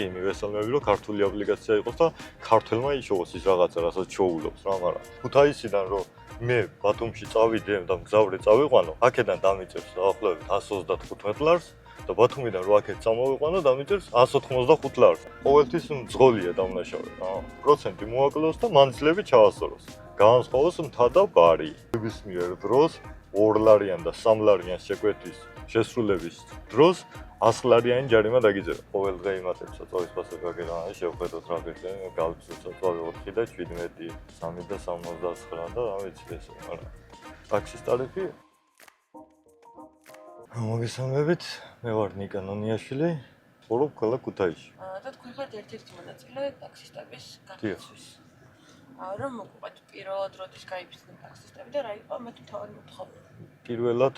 კი მივესალმები, რომ ქართული აპლიკაცია იყოს და ქართველმა იშოვოს ის რაღაცა, რასაც შოულობს რა, მაგრამ ქუთაისიდან რომ მე ბათუმში წავიდე და მგზავრი წავიყვანო, აქედან დამიწერს დაახლოებით 135 ლარს და ბათუმიდან რო აქეთ წამოვიყვანო, დამიწერს 185 ლარს. ყოველთვის მძღოლია დამნაშავე რა. პროცენტი მოაკლოს და მანძილები ჩაასწოროს. განსხვავოს მთა და ბარი. ნებისმიერ დროს 2 ლარიან და 3 ლარიან შეკვეთის შესრულების დროს 100 ლარიანი ჯარიმა დაგიძერა. ყოველ დღე იმატებსა წავის პასუხი რა შევხედოთ რა გეძლე, გავიწევთ წავი 4 და 17, 3 და 69 და რა ვიცი ეს, მაგრამ ტაქსის ტარიფი მოგესალმებით, მე ვარ ნიკა ნონიაშვილი, ვსწავლობ ქალაქ ქუთაისში. და თქვენ ხართ ერთ-ერთი მონაწილე ტაქსისტების განხილვის. რომ მოგყვეთ პირველად როდის გაიფიცნენ ტაქსისტები და რა იყო მათი მთავარი მოთხოვნა? პირველად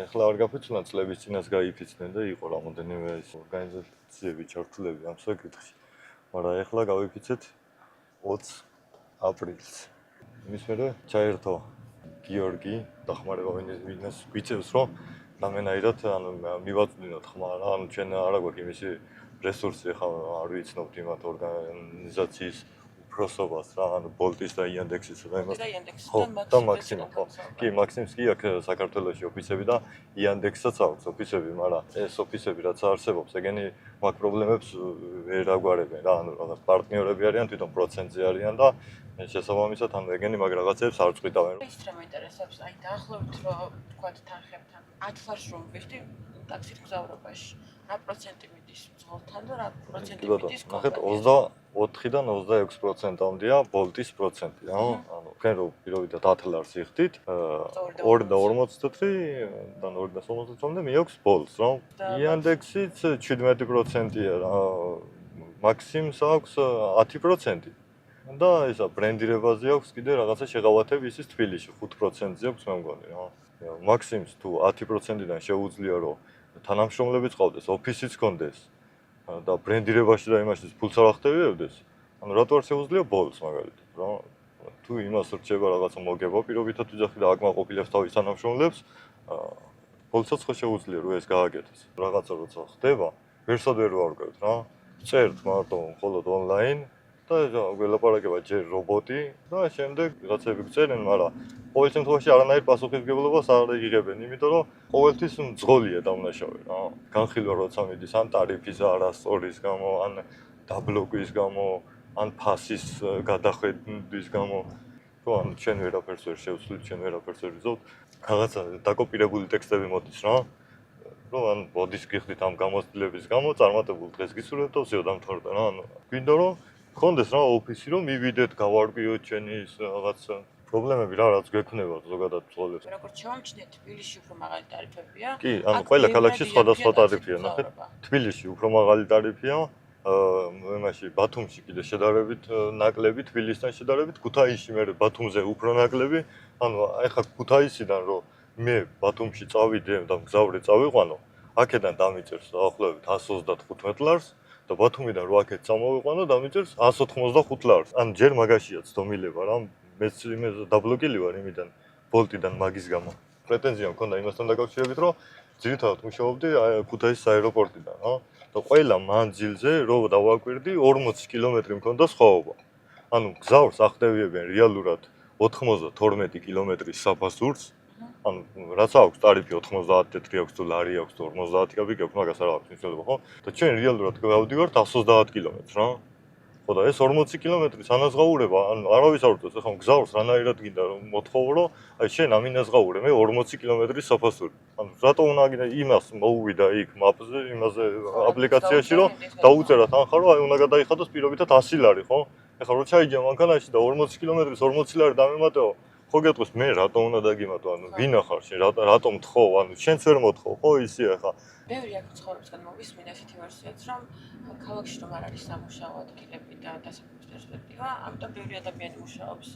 ეხლა არ გაფიცნა წლების წინას გაიფიცნენ და იყო რამოდენიმე ორგანიზაციები ჩართულები ამ საკითხში. მაგრამ ეხლა გავიფიცეთ 20 აპრილს. იმის მერე ჩაერთო გიორგი დახმარება ვინმეს გვიწევს რომ რამენაირად მივაწვდინოთ ხმა რა, ჩვენ არა გვაქვს იმისი რესურსი ხა არ ვიცნობთ იმათ ორგანიზაციის უპროსობას რა, ბოლტის და იანდექსის და იმას. და მაქსიმუმ. კი, მაქსიმუმს კი აქ საქართველოში ოფისები და იანდექსსაც აქვს ოფისები, მაგრამ ეს ოფისები რაც არსებობს, ეგენი მაგ პრობლემებს ვერ აგვარებენ რა, რაღაც პარტნიორები არიან, თვითონ პროცენტზე არიან და შესაბამისად ეგენი მაგ რაღაცებს არ წვითავენ. ის რა მაინტერესებს, აი დაახლოებით რომ თქვათ თანხებთან 10 ლარს რომ ვიხდი ტაქსის მგზავრობაში. რა პროცენტი მიდის მძღოლთან და რა პროცენტი მიდის კომპანიას? 24-დან 26%-მდეა ბოლტის პროცენტი, რა. ანუ თქვენ რო პირობითად 10 ლარს იხდით, 2.54-დან 2.50-მდე მიაქვს ბოლტს, რა. იანდექსიც 17%-ია, რა. მაქსიმს აქვს 10%. და ისა ბრენდირებაზე აქვს კიდე რაღაცა შეღავათები ისის თბილისში 5%-ზე აქვს მე მგონი, რა. მაქსიმს თუ 10%-დან შეუძლია რომ თანამშრომლებიც ყავდეს, ოფისიც ჰქონდეს და ბრენდირებაში და იმაში ფულს არ ახდევიებდეს. ანუ რატო არ შეუძლია ბოლტს მაგალითად, რა? თუ იმას რჩება რაღაცა მოგება პირობითად ვიძახი და აკმაყოფილებს თავის თანამშრომლებს, ბოლტსაც ხო შეუძლია რომ ეს გააკეთოს. რაღაცა როცა ხდება, ვერსად ვერ ვარკვევთ, რა. წერთ მარტო მხოლოდ ონლაინ და გველაპარაკება ჯერ რობოტი და შემდეგ რაღაცები გწერენ, მაგრამ ყოველ შემთხვევაში არანაირ პასუხისმგებლობას არ იღებენ, იმიტომ რომ ყოველთვის მძღოლია დამნაშავე რა. განხილვა როცა მიდის ან ტარიფის არასწორის გამო, ან დაბლოკვის გამო, ან ფასის გადახედვის გამო, ხო, ან ჩვენ ვერაფერს ვერ შევცვლით, ჩვენ ვერაფერს ვერ ვიზოვთ. რაღაცა დაკოპირებული ტექსტები მოდის რა. რომ ან ბოდის გიხდით ამ გამოცდილების გამო, წარმატებულ დღეს გისურვებთ და ვსიო დამთავრდა რა. ანუ გვინდა რომ ხონდეს რა ოფისი რომ მივიდეთ, გავარკვიოთ ჩვენი ის რაღაც პრობლემები რა რაც გექნებათ ზოგადად ბრძოლებს. როგორც შევამჩნიეთ, თბილისში უფრო მაღალი ტარიფებია. კი, ანუ ყველა ქალაქში სხვადასხვა ტარიფია, ნახეთ. თბილისში უფრო მაღალი ტარიფია, იმაში ბათუმში კიდე შედარებით ნაკლები, თბილისთან შედარებით ქუთაისში მე ბათუმზე უფრო ნაკლები. ანუ ეხლა ქუთაისიდან რომ მე ბათუმში წავიდე და მგზავრი წავიყვანო, აქედან დამიწერს დაახლოებით 135 ლარს. და ბათუმიდან რო აქეთ წამოვიყვანო, დამიწერს 185 ლარს. ან ჯერ მაგაშია ცდომილება რა, მეც იმე დაბლოკილი ვარ იმიდან ბოლტიდან მაგის გამო. პრეტენზია მქონდა იმასთან დაკავშირებით, რომ ძირითადად მუშაობდი ქუთაისის აეროპორტიდან, რა. და ყველა მანძილზე რო დავაკვირდი 40 კილომეტრი მქონდა სხვაობა. ანუ გზავრს ახდევიებენ რეალურად 92 კილომეტრის საფასურს. ანუ რაც აქვს ტარიფი 90 თეთრი აქვს თუ ლარი აქვს თუ 50 კაპიკი აქვს, მაგას არ აქვს მნიშვნელობა, ხო? და ჩვენ რეალურად გავდივართ 130 კილომეტრს, რა. ხო და ეს 40 კილომეტრის ანაზღაურება, ანუ არავის არ უწევს, ახლა გზავრს რანაირად გინდა რომ მოთხოვო, რომ აი შენ ამინაზღაურე მე 40 კილომეტრის საფასური. ანუ რატო უნდა გინდა იმას მოუვიდა იქ მაპზე, იმაზე აპლიკაციაში, რომ დაუწერა თანხა, რომ აი უნდა გადაიხადოს პირობითად 100 ლარი, ხო? ეხლა რო ჩაიჯა მანქანაში და 40 კილომეტრის 40 ლარი დამემატეო, ხო გეტყვის მე რატომ უნდა დაგიმატო, ანუ ვინა ხარ შენ, რატომ თხოვ, ანუ შენც ვერ მოთხოვ, ხო ისე ახლა. ბევრი აქ ცხოვრებისგან მოვისმინე ასეთი ვერსიაც, რომ ქალაქში რომ არ არის სამუშაო ადგილები და დასაქმების პერსპექტივა, ამიტომ ბევრი ადამიანი მუშაობს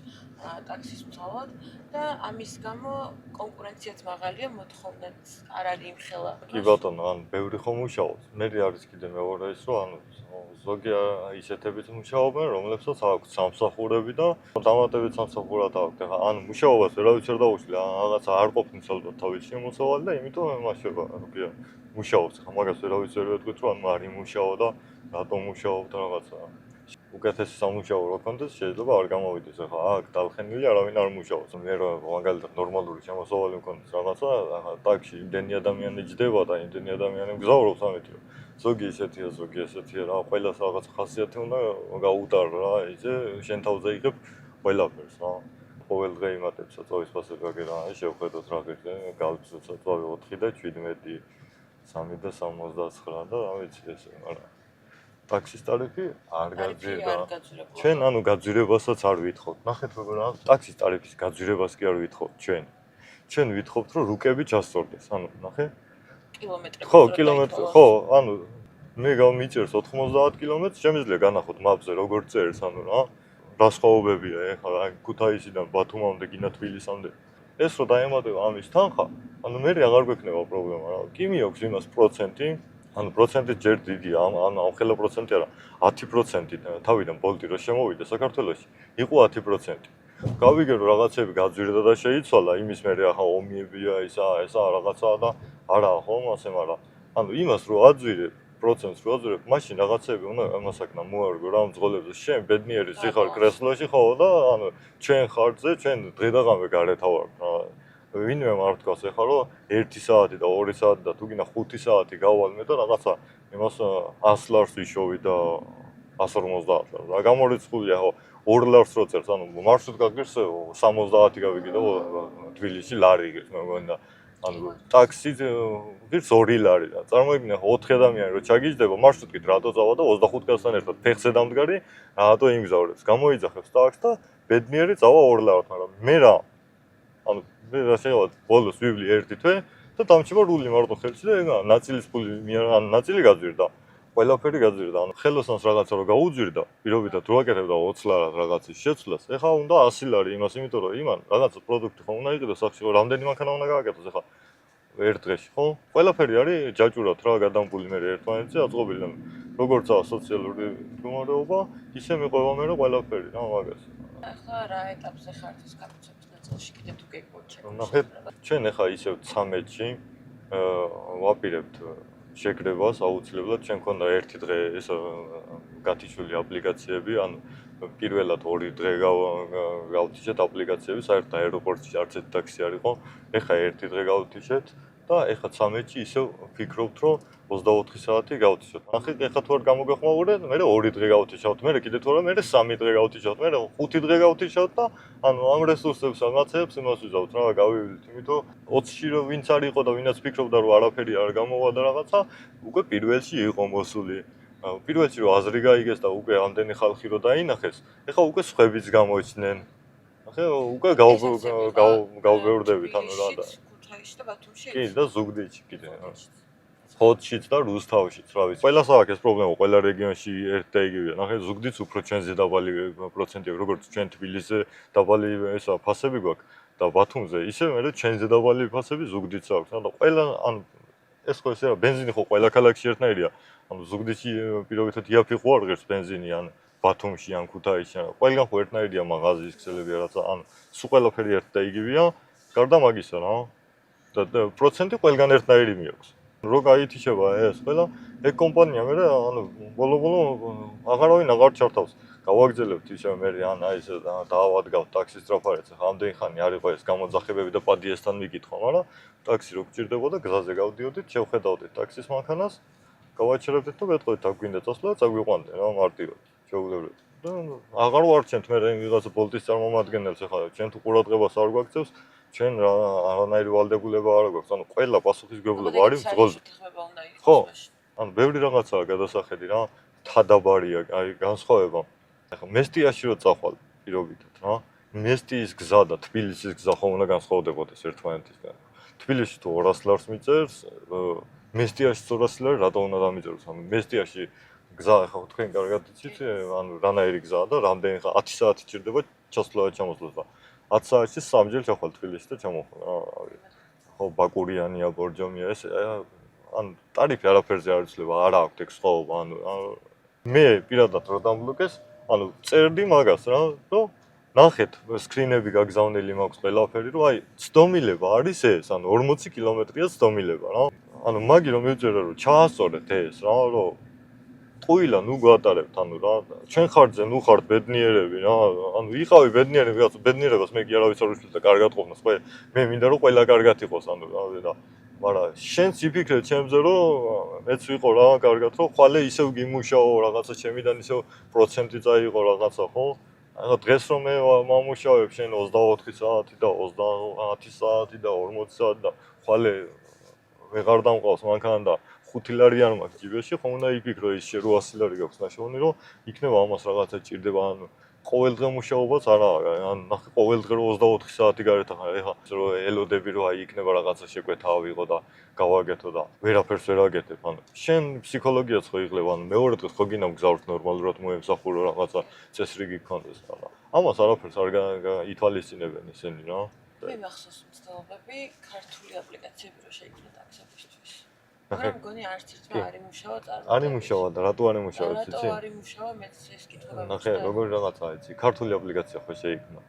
ტაქსის მცველად და ამის გამო კონკურენციაც მაღალია, მოთხოვნაც არ არის იმხელა. კი ბატონო, ანუ ბევრი ხომ მუშაობს. მე არის კიდე მეორე ის, რომ ანუ ზოგი ისეთებით მუშაობენ, რომლებსაც აქვს სამსახურები და დამატებით სამსახურად აქვს. ახლა ანუ მუშაობას ვერავის ვერ დაუშვი, რაღაცა არ ყოფნის ალბათ თავის შემოსავალი და იმიტომ ემაშება, ანუ კი მუშაობს. ახლა მაგას ვერავის ვერ ვეთქვით, რომ ანუ არ იმუშაო და რატომ მუშაობთ რაღაცა. უკეთესი სამუშაო რო კონდეს შეიძლება არ გამოვიდეს. ახლა აქ დავხენილი არავინ არ მუშაობს. მე რა მაგალითად ნორმალური შემოსავალი მქონდეს რაღაცა, ახლა ტაქსში იმდენი ადამიანი ჯდება და იმდენი ადამიანი მგზავრობს ამით რომ ზოგი ესეთია, ზოგი ესეთია რა, ყველას რაღაც ხასიათი უნდა გაუტარო რა, ისე შენ თავზე იღებ ყველაფერს რა. ყოველ დღე იმატებს საწვავის ფასები რა, შევხედოთ რა ღირზე, გავიწევთ საწვავი 4 და 17, 3 და 69 და რა ვიცი ესე, მაგრამ ტაქსის ტარიფი არ გაძვირდა. ჩვენ ანუ გაძვირებასაც არ ვითხოვთ. ნახეთ როგორ რა, ტაქსის ტარიფის გაძვირებას კი არ ვითხოვთ ჩვენ. ჩვენ ვითხოვთ რომ რუკები ჩასწორდეს. ანუ ნახე კილომეტრები. ხო, კილომეტრი, ხო, ანუ მე გამიჭერს 90 კილომეტრს, შემიძლია განახოთ მაპზე როგორ წერს, ანუ რა სხვაობებია ეხლა ქუთაისიდან ბათუმამდე, გინა თბილისამდე. ეს რო დაემატება ამის თანხა, ანუ მე აღარ გვექნება პრობლემა რა. კი მიაქვს იმას პროცენტი, ანუ პროცენტი ჯერ დიდია, ანუ ხელა პროცენტი არა, 10% თავიდან ბოლტი რო შემოვიდა საქართველოში, იყო 10%. გავიგე რომ რაღაცები გაძვირდა და შეიცვალა, იმის მერე ახლა ომიებია, ესა რაღაცაა და არაა ხომ ასე, მაგრამ ანუ იმას რო აძვირებ, პროცენტს რო აძვირებ, მაშინ რაღაცები უნდა ამასაკნა მოარგო რა მძღოლებს. შენ ბედნიერი სიხარ კრესლოში ხო და ანუ ჩვენ ხარჯზე, ჩვენ დღე და ღამე გარეთა ვარ რა. ვინმე არ თქვას ეხლა რომ 1 საათი და 2 საათი და თუ გინდა 5 საათი გავალმე და რაღაცა იმას 100 ლარს ვიშოვი და 150 ლარს. რა გამორიცხულია ხო 2 ლარს რო წერს, ანუ მარშრუტკა გირს 70 გავიგე და თბილისში ლარი გირს მეგონა. ანუ ტაქსი გირს 2 ლარი და წარმოიდგინე 4 ადამიანი რო ჩაგიჯდება მარშრუტკით რატო წავა და 25 კაცთან ერთად ფეხზე დამდგარი რატო იმგზავრებს. გამოიძახებს ტაქსს და ბედნიერი წავა 2 ლარად, მაგრამ მე რა ანუ მე რა შეიძლება ბოლოს ვივლი 1 თვე და დამჭირდა რული მარტო ხელში და ეგა ნაწილის ფული ან ნაწილი გაძვირდა. ყველაფერი გაძვირდა. ანუ ხელოსანს რაღაცა რო გაუძვირდა, პირობითად რო აკეთებდა 20 ლარად რაღაცის შეცვლას, ეხა უნდა 100 ლარი იმას, იმიტომ რომ იმან რაღაცა პროდუქტი ხომ უნდა იყიდოს სახში, ხო რამდენი მანქანა უნდა გააკეთოს ეხა ერთ დღეში, ხო? ყველაფერი არის ჯაჭურად რა გადამფული მე ერთმანეთზე აწყობილი. როგორც სოციალური მდგომარეობა, ისე მიყვება მე რა ყველაფერი რა მაგას. ახლა რა ეტაპზე ხართ ეს გაფიცების ნაწილში კიდე თუ გეგმოთ? ნახეთ, ჩვენ ეხა ისევ 13-ში ვაპირებთ შეკრებას აუცილებლად ჩვენ ქონდა ერთი დღე ეს გათიჩული აპლიკაციები, ანუ პირველად 2 დღე გავთიშეთ აპლიკაციები, საერთოდ აეროპორტში არც ერთ ტაქსი არ იყო, ეხა ერთი დღე გავთიშეთ და ეხა 13-ში ისევ ვფიქრობთ, რომ 24 საათი გავთიშოთ. ნახეთ, ეხა თუ არ გამოგეხმაურეთ, მე 2 დღე გავთიშავთ, მე კიდე თუ არა, მე 3 დღე გავთიშავთ, მე 5 დღე გავთიშავთ და ანუ ამ რესურსებს რაღაცებს იმას ვიზავთ რა, გავივლით, იმიტომ 20-ში რომ ვინც არ იყო და ვინაც ფიქრობდა რომ არაფერი არ გამოვა და რაღაცა, უკვე პირველში იყო მოსული. პირველში რომ აზრი გაიგეს და უკვე ამდენი ხალხი რო დაინახეს, ეხა უკვე სხვებიც გამოჩნდნენ. ახლა უკვე გავბევრდებით ანუ რა და ქუთაისში და ბათუმში. კი და ზუგდიდში კიდე. ხოთშიც და რუსთავშიც, რა ვიცი. ყველას აქვს ეს პრობლემა, ყველა რეგიონში ერთ და იგივეა. ნახე, ზუგდიდს უფრო ჩვენზე დაბალი პროცენტი აქვს, როგორც ჩვენ თბილისზე დაბალი ესა ფასები გვაქვს და ბათუმზე ისე მე ჩვენზე დაბალი ფასები ზუგდიდს აქვს. და ყველა ანუ ეს ხო ესე რა, ბენზინი ხო ყველა ქალაქში ერთნაირია. ანუ ზუგდიდში პირობითად იაფი ხო არ ღირს ბენზინი ან ბათუმში ან ქუთაისში. ყველგან ხო ერთნაირია მაღაზიის ქსელები რაცა, ანუ სულ ყველაფერი ერთ და იგივეა. გარდა მაგისა რა. და პროცენტი ყველგან ერთნაირი მიაქვს. რო გაითიშება ეს ყველა ეგ კომპანია მე ანუ ბოლო აღარავინ აღარ ჩართავს. გავაგზავნებთ ისე მე ან აი ესე დაავადგავთ ტაქსის ტრაფარეთს. ახლა ამდენი ხანი არ იყო ეს გამოძახებები და პადიესთან მიკითხვა, მაგრამ ტაქსი რო გჭირდებოდა, გზაზე გავდიოდით, შევხედავდით ტაქსის მანქანას, გავაჩერებდით და მეტყოდით აქ გვინდა წასვლა, წაგვიყვანდნენ რა მარტივად. შეუძლებელია. და აღარ ვარჩენთ მე ვიღაცა ბოლტის წარმომადგენელს ახლა ჩვენ თუ ყურადღებას არ გვაქცევს ჩვენ არანაირი ვალდებულება არ გვაქვს. ანუ ყველა პასუხისმგებლობა არის მძღოლზე. ხო, ანუ ბევრი რაღაცაა გადასახედი რა, თადაბარია, აი განსხვავება. ახლა მესტიაში რო წახვალ პირობითად რა, მესტიის გზა და თბილისის გზა ხომ უნდა განსხვავდებოდეს ერთმანეთისგან. თბილისში თუ 200 ლარს მიწერს, მესტიაში 200 ლარი რატო უნდა დამიწეროს? ანუ მესტიაში გზა ახლა თქვენ კარგად იცით, ანუ რანაირი გზაა და რამდენი 10 საათი ჭირდება ჩასვლა და ჩამოსვლა და 10 საათში 3 ჯერ ჩახვალ თბილისში და ჩამოხვალ. ხო, ბაკურიანია, ბორჯომია, ეს ანუ ტარიფი არაფერზე არ იცვლება, არა აქვს ეგ სხვაობა, ანუ მე პირადად რო დამბლოკეს, ანუ წერდი მაგას რა, რომ ნახეთ, სკრინები გაგზავნილი მაქვს ყველაფერი, რომ აი, ცდომილება არის ეს, ანუ 40 კილომეტრია ცდომილება რა. ანუ მაგი რომ მივწერა რომ ჩაასწორეთ ეს რა, რომ ტყუილა ნუ გვატარებთ ანუ რა ჩვენ ხარჯზე ნუ ხართ ბედნიერები რა ანუ იყავი ბედნიერი ვიღაც ბედნიერებას მე კი არავის არ უშვილ და კარგად ყოფნას მე მინდა რომ ყველა კარგად იყოს ანუ რა მაგრამ შენც იფიქრე ჩემზე რომ მეც ვიყო რა კარგად რომ ხვალე ისევ გიმუშაო რაღაცა ჩემიდან ისევ პროცენტი წაიღო რაღაცა ხო ანუ დღეს რომ მე მომუშავებ შენ 24 საათი და 30 საათი და 40 საათი და ხვალე ვეღარ დამყავს მანქანა და 5 ლარი არ მაქვს ჯიბეში ხომ უნდა იფიქრო ის 800 ლარი გაქვს ნაშოვნი რომ იქნება ამას რაღაცა ჭირდება ანუ ყოველდღე მუშაობაც არა ან ნახე ყოველდღე რომ 24 საათი გარეთ ახლა რომ ელოდები რომ აი იქნება რაღაცა შეკვეთა ავიღო და გავაკეთო და ვერაფერს ვერ აკეთებ ანუ შენ ფსიქოლოგიაც ხო იღლებ ანუ მეორე დღეს ხო გინდა გზავრთ ნორმალურად მოემსახურო რაღაცა წესრიგი გქონდეს და ამას არაფერს არ ითვალისწინებენ ისინი რა მე მახსოვს მცდელობები ქართული აპლიკაციები რო შეიქმნა ტაქსებისთვის მაგრამ მგონი არც ერთმა არ იმუშავა წარმოდგენაში არ იმუშავა და რატო არ იმუშავებს იცი? რატო არ იმუშავა მეც ეს კითხვა ნახე როგორი რაღაცაა იცი ქართული აპლიკაცია ხო შეიქმნა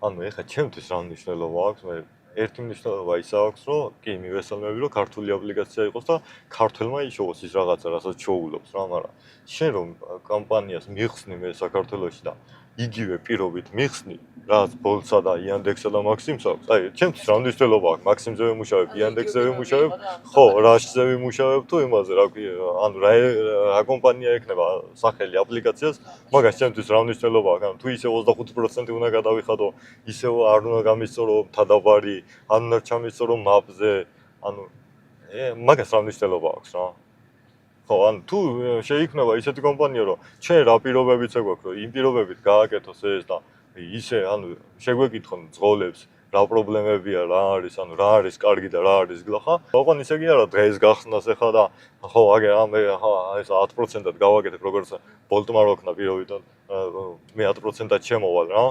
ანუ ეხლა ჩემთვის რა მნიშვნელობა აქვს მე ერთი მნიშვნელობა ის აქვს რომ კი მივესალმები რომ ქართული აპლიკაცია იყოს და ქართველმა იშოვოს ის რაღაცა რასაც ჩოულობს რა მაგრამ შენ რომ კომპანიას მიხსნი მე საქართველოში და იგივე პირობით მიხსნი რაც ბოლცსა და იანდექსსა და მაქსიმს აქვს აი ჩემთვის რა მნიშვნელობა აქვს მაქსიმზე ვიმუშავებ იანდექსზე ვიმუშავებ ხო რაშზე ვიმუშავებ თუ იმაზე რა ქვია ანუ რა კომპანია ექნება სახელი აპლიკაციას მაგას ჩემთვის რა მნიშვნელობა აქვს ანუ თუ ისე 25% უნდა გადავიხადო ისევ არ უნდა გამისწორო თადაბარი ან უნდა ჩამისწორო მაპზე ანუ მაგას რა მნიშვნელობა აქვს რა ხო ან თუ შეიქმნება ისეთი კომპანია რომ ჩვენ რა პირობებიც გვაქვს რომ იმ პირობებით გააკეთოს ეს და ისე ანუ შეგვეკითხონ ძღოლებს რა პრობლემებია რა არის ანუ რა არის კარგი და რა არის გლახა ოღონდ ისე კი არა დღეს გახსნას ახლა და ხო აგე ამე ხა ეს 10%-ად გავაკეთებ როგორც ბოლტმა როქნა პირობიდან მე 10%-ად შემოვალ რა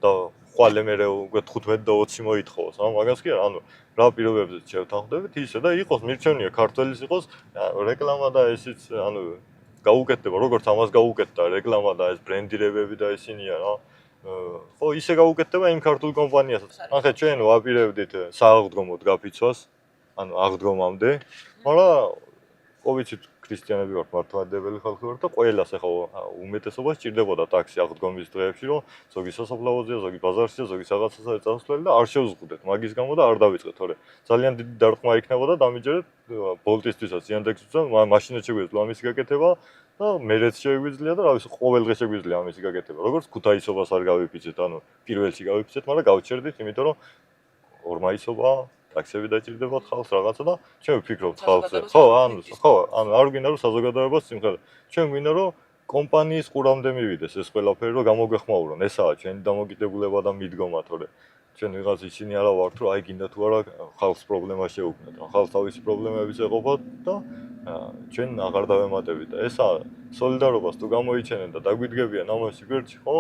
და ხვალე მე უკვე 15 და 20 მოითხოვოს რა მაგას კი არა ანუ რა პირობებზეც შევთანხმდებით ისე და იყოს მირჩენია ქართველის იყოს რეკლამა და ესიც ანუ გაუკეთდება როგორც ამას გაუკეთდა რეკლამა და ეს ბრენდირებები და ისინია რა ხო ისე გაუკეთდება იმ ქართულ კომპანიასაც ახლა ჩვენ ვაპირებდით სააღდგომოდ გაფიცვას ანუ აღდგომამდე მაგრამ ხო ვიცით ქრისტიანები ვართ მართლმადიდებელი ხალხი ვართ და ყველას ახლა უმეტესობას ჭირდებოდა ტაქსი აღდგომის დღეებში რომ ზოგი სასოფლაოზეა ზოგი ბაზარშია ზოგი რაღაცაა წასვლელი და არ შევზღუდეთ მაგის გამო და არ დავიწყეთ თორე ძალიან დიდი დარტყმა იქნებოდა დამიჯერეთ ბოლტისთვისაც იანდექსთვისაც მაშინაც შეგვიძლია ამისი გაკეთება და მერეც შეგვიძლია და რა ვიცი ყოველ დღე შეგვიძლია ამისი გაკეთება როგორც ქუთაისობას არ გავიფიცეთ ანუ პირველში გავიფიცეთ მაგრამ გავჩერდით იმიტომ რომ ორმაისობა ტაქსები დაჭირდებათ ხალხს რაღაცა და ჩვენ ვფიქრობთ ხალხზე ხო ანუ არ გვინდა რომ საზოგადოებას სიმღერა ჩვენ გვინდა რომ კომპანიის ყურამდე მივიდეს ეს ყველაფერი რომ გამოგვეხმაურონ ესაა ჩვენი დამოკიდებულება და მიდგომა თორე ჩვენ ვიღაც ისინი არა ვართ რომ აი გინდა თუ არა ხალხს პრობლემა შეუქმნათ ან ხალხს თავისი პრობლემებიც ეყოფათ და ჩვენ აღარ დავემატებით და ესაა სოლიდარობას თუ გამოიჩენენ და დაგვიდგებიან ამაში გვერდში ხო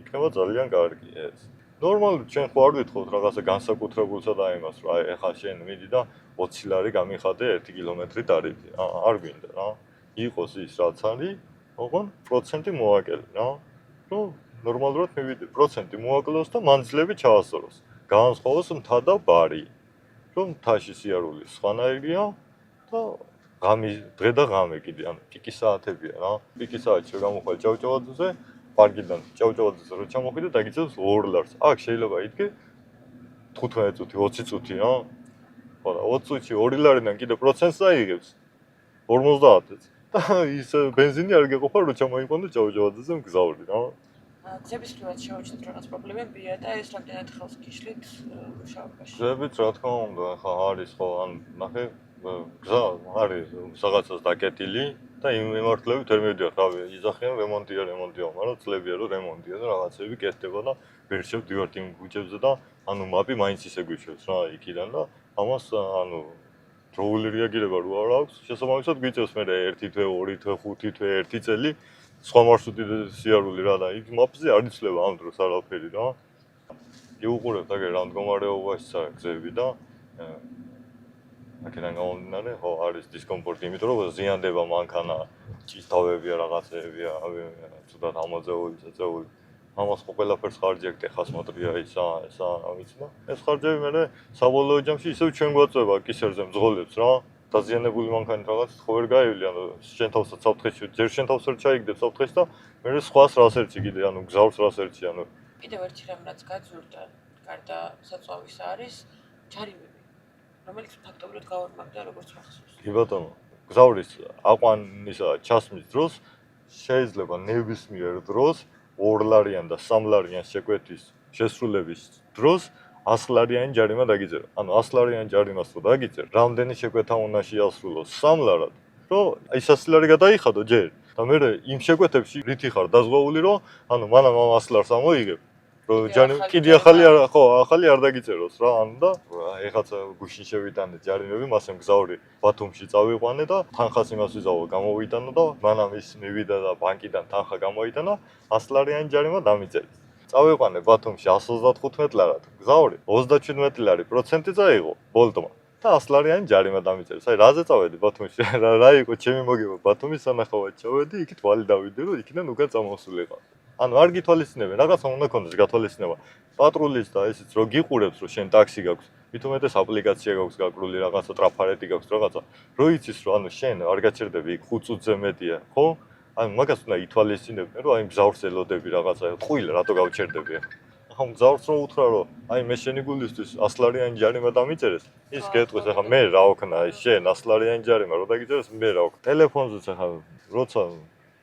იქნება ძალიან კარგი ეს ნორმალურად ჩვენ ხო არ ვითხოვთ რაღაცა განსაკუთრებულსა და იმას რომ აი ეხლა შენ მიდი და 20 ლარი გამიხადე 1 კილომეტრი ტარიფი არ გვინდა რა იყოს ის რაც არის ოღონ პროცენტი მოაკელე რა რომ ნორმალურად მივიდე პროცენტი მოაკლოს და მანძილები ჩაასწოროს განსხვავოს მთა და ბარი რომ მთაში სიარული სხვანაირია და ღამე დღე და ღამე კიდე ანუ პიკი საათებია რა პიკი საათში გამოხვალ ჭავჭავაძეზე პარკიდან ჭავჭავაძეზე რო ჩამოხვიდე დაგიწევს 2 ლარს აქ შეიძლება იდგე 15 წუთი 20 წუთი რა ხო და 20 წუთში 2 ლარიდან კიდე პროცენტს აიღებს 50-ს და ის ბენზინი არ გეყოფა რო ჩამოიყვანო ჭავჭავაძეზე მგზავრი რა ძების приват შევაჩნდეთ რაღაც პრობლემებია და ეს რამდენად ხელს გიშლით მუშაობაში ძებით რა თქმა უნდა ხა არის ხო ან ნახე გზა არის რაღაცას დაკეტილი და იმ მიმართულებით ვერ მივიდიოთ რავი იძახიან რემონტია მაგრამ წლებია რომ რემონტია და რაღაცები კეთდება და ვერ შევდივართ იმ ქუჩებზე და ანუ მაპი მაინც ისე გვიჩვენს რა იქიდან და ამას ანუ დროული რეაგირება რო არ აქვს შესაბამისად გვიწევს მე 1 თვე 2 თვე 5 თვე 1 წელი სხვა მარშრუტი სიარული რა და იქ მაპზე არ იცლება ამ დროს არაფერი რა იუყურებთ აგერ რა მდგომარეობაშია გზები და აქედან გამომდინარე ხო არის დისკომფორტი იმიტომ რომ ზიანდება მანქანა ჭისთავებია რაღაცებია ცუდად ამოძეული წაწეული ამას ყველაფერს ხარჯი აქვს ეხას მოტრია ისა რა ვიცი და ეს ხარჯები მე საბოლოო ჯამში ისევ ჩვენ გვაწვევა კისერზე მძღოლებს რა დაზიანებული მანქანით რაღაც ხო ვერ გაივლი, ანუ შენ თავსაც საფრთხეში, ჯერ შენ თავს ვერ ჩაიგდებ საფრთხეში და მე სხვას რას ერჩი კიდე, ანუ გზავრს რას ერჩი, ანუ კიდევ ერთი რამ რაც გაძვირდა, გარდა საწვავის არის ჯარიმები, რომელიც ფაქტობრივად გავორმაგდა როგორც მახსოვს. კი ბატონო, გზავრის აყვანისა ჩასმის დროს შეიძლება ნებისმიერ დროს 2 ლარიან და 3 ლარიან შეკვეთის შესრულების დროს 100 ლარიანი ჯარიმა დაგიწერა. ანუ 100 ლარიანი ჯარიმას რო დაგიწერ, რამდენი შეკვეთა უნდა შეასრულოს 3 ლარად, რომ აი 100 ლარი გადაიხადო ჯერ. და მე იმ შეკვეთებში რითი ხარ დაზღვეული, რომ ანუ მანამ 100 ლარს ამოიღებ. რომ ჯარიმი კიდე ახალი არ ხო, ახალი არ დაგიწეროს რა, ანუ და ეხაცა გუშინ შევიტანე ჯარიმები, მასე მგზავრი ბათუმში წავიყვანე და თანხას იმას ვიზავო, გამოვიტანო და მანამ ის მივიდა და ბანკიდან თანხა გამოიტანა, 100 ლარიანი ჯარიმა დამიწერეს. წავიყვანე ბათუმში 135 ლარად, გზავრი 37 ლარი პროცენტი წაიღო ბოლტმა და 100 ლარიანი ჯარიმა დამიწერეს. აი რაზე წავედი ბათუმში? რა იყო ჩემი მოგება ბათუმის სანახავად ჩავედი, იქით ვალი დავიდი, რომ იქიდან უკან წამოსულიყო. ანუ არ გითვალისწინებენ, რაღაცა უნდა კონდეს გათვალისწინება. პატრულის და ისიც რო გიყურებს, რომ შენ ტაქსი გაქვს, მithumetes აპლიკაცია გაქვს გაკრული, რაღაცა ტრაფარეტი გაქვს, რაღაცა. რო იცის, რომ ანუ შენ არ გაჩერდები იქ 5 წუთზე მეტია, ხო? ანუ მაგას უნდა ითვალისწინებენ, რომ აი მგზავრს ელოდები რაღაცა, ყვილ რატო გავჩერდები ახლა. ახლა მგზავრს რო უთხრა, რომ აი მე შენი გულისთვის 100 ლარიანი ჯარიმა დამიწერეს, ის გეტყვის, ახლა მე რა ვქნა, აი შენ 100 ლარიანი ჯარიმა რო დაგიწერეს, მე რა ვქნა. ტელეფონზეც ახლა როცა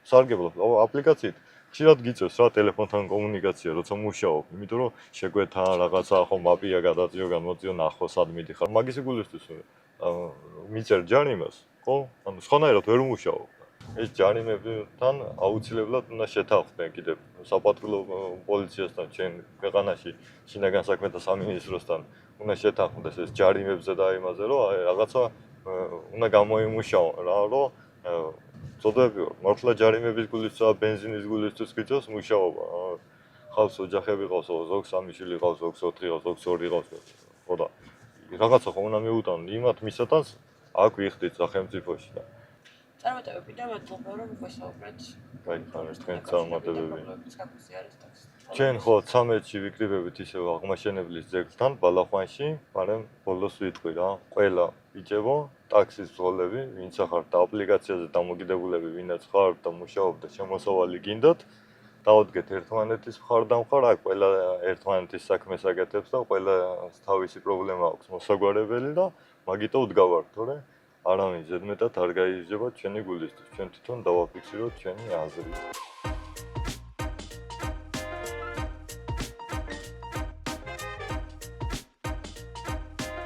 სარგებლობ აპლიკაციით ხშირად გიწევს რა ტელეფონთან კომუნიკაცია, როცა მუშაობ, იმიტომ რომ შეკვეთა რაღაცა ხო მაპია გადაწიო, გამოწიო, ნახო სად მიდიხარ. მაგის გულისთვის მიწერ ჯარიმას, ხო? ანუ სხვანაირად ვერ მუშაობ. ეს ჯარიმებთან აუცილებლად უნდა შეთანხმდე კიდევ საპატრულო პოლიციასთან, ჩვენ ქვეყანაში შინაგან საქმეთა სამინისტროსთან უნდა შეთანხმდეს ეს ჯარიმებზე და იმაზე, რომ აი რაღაცა უნდა გამოიმუშაო რა, რომ წოდები ვარ, მართლა ჯარიმების გულისაა, ბენზინის გულისთვის გიწევს მუშაობა. ხავს ოჯახები ყავს, ზოგს 3 შვილი ყავს, ზოგს 4 ყავს, ზოგს 2 ყავს. ხო და რაღაცა ხო უნდა მიუტანო იმათ მისათანს აქ ვიხდით სახელმწიფოში და წარმატებები და მადლობა რომ გვესაუბრეთ. გაიხარეთ თქვენ წარმატებები. ჩვენ ხო 13-ში ვიკრიბებით ისევ აღმაშენებლის ძეგლთან ბალახვანში, მაგრამ ბოლოს ვიტყვი რა, ყველა ბიჭებო, ტაქსის მძღოლები, ვინც ახართ და აპლიკაციაზე დამოკიდებულები, ვინაც ხართ და მუშაობთ და შემოსავალი გინდათ, დავდგეთ ერთმანეთის მხარდამხარ, აქ ყველა ერთმანეთის საქმეს აკეთებს და ყველა თავისი პრობლემა აქვს მოსაგვარებელი და მაგიტო ვდგავართ, თორე არავინ ზედმეტად არ გაიზრდება ჩვენი გულისთვის. ჩვენ თვითონ დავაფიქსიროთ ჩვენი აზრი.